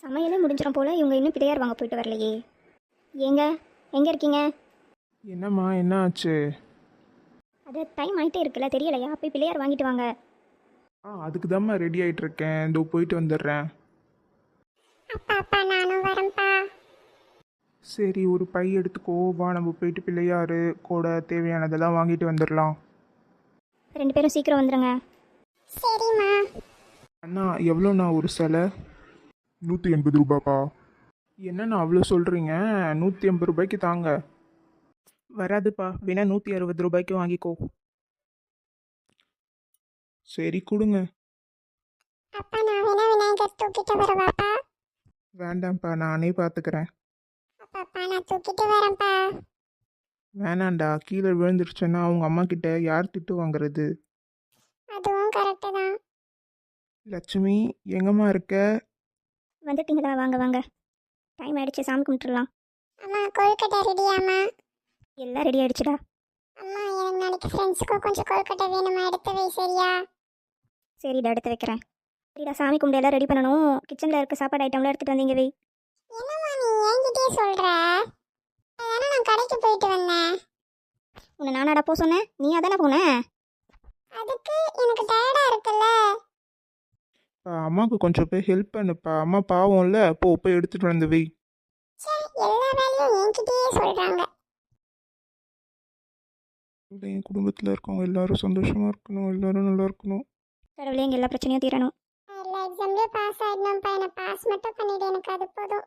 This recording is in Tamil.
சமையலே முடிஞ்சிடும் போல். இவங்க இன்னும் பிள்ளையார் வாங்க போயிட்டு வரலையே. ஏங்க, எங்கே இருக்கீங்க? என்னம்மா, என்ன ஆச்சு? அது டைம் ஆகிட்டே இருக்குல்ல, தெரியலையா? போய் பிள்ளையார் வாங்கிட்டு வாங்க. அதுக்கு தாம்மா ரெடி ஆகிட்டு இருக்கேன். இதோ போயிட்டு வந்துடுறேன். அப்பா அப்பா நானும் வரேன்ப்பா. சரி, ஒரு பை எடுத்துக்கோ. வா, நம்ம போயிட்டு பிள்ளையாரு கூட தேவையானதெல்லாம் வாங்கிட்டு வந்துடலாம். 2 பேரும் சீக்கிரம் வந்துடுங்க. சரிம்மா. அண்ணா, எவ்வளோண்ணா ஒரு சிலை? 180 ரூபாப்பா. என்னண்ணா அவ்வளோ சொல்கிறீங்க? 180 ரூபாய்க்கு தாங்க. வராதுப்பா, வேணா 160 ரூபாய்க்கு வாங்கிக்கோ. சரி, கொடுங்க. அப்பா நான் வேணா விநாயகர் தூக்கிட்டு வரவாப்பா? வேண்டாம்ப்பா, நானே பார்த்துக்கிறேன். அப்பா நான் தூக்கிட்டு வரேன்ப்பா. வேணாண்டா, கீழே விழுந்துருச்சுன்னா அவங்க அம்மா கிட்ட யார் திட்டு வாங்குறது? அதுவும் கரெக்டு தான். லட்சுமி, எங்கம்மா இருக்க? வந்துட்டீங்களா? வாங்க வாங்க. டைம் ஆயிடுச்சு, சாமி கும்பிட்டுடலாம். அம்மா கொழுக்கட்டை ரெடியாம்மா? எல்லாம் ரெடி ஆயிடுச்சுடா. அம்மா எனக்கு நாளைக்கு ஃப்ரெண்ட்ஸுக்கும் கொஞ்சம் கொழுக்கட்டை வேணுமா, எடுத்து வை சரியா? சரிடா, எடுத்து வைக்கிறேன். சரிடா, சாமி கும்பிட்டு எல்லாம் ரெடி பண்ணணும். கிச்சனில் இருக்க சாப்பாடு ஐட்டம்லாம் எடுத்துகிட்டு வந்தீங்க வை. என்னம்மா நீ என்கிட்டயே சொல்கிற? அதானே நான் கடைக்கு போயிட்டு வந்தேன். உன்னை நானாடா போ சொன்னேன்? நீ அதானே போனேன். அதுக்கு எனக்கு டயர்டாக இருக்குல்ல. அம்மாவுக்கு கொஞ்சம் போய் ஹெல்ப் பண்ணுப்பா. அம்மா பாவம்ல. போய் எடுத்துட்டு வந்து வை. சே, எல்லா வேலையும் என்கிட்டயே சொல்கிறாங்க. என் குடும்பத்தில் இருக்கவங்க எல்லாரும் சந்தோஷமா இருக்கணும், எல்லாரும் நல்லா இருக்கணும். கடவுளே, எங்கள் எல்லா பிரச்சனையும் தீரணும். எல்லா எக்ஸாம்லேயும் பாஸ் ஆகிடணும்ப்பா. என்னை பாஸ் மட்டும் பண்ணிவிடு, எனக்கு அது போதும்.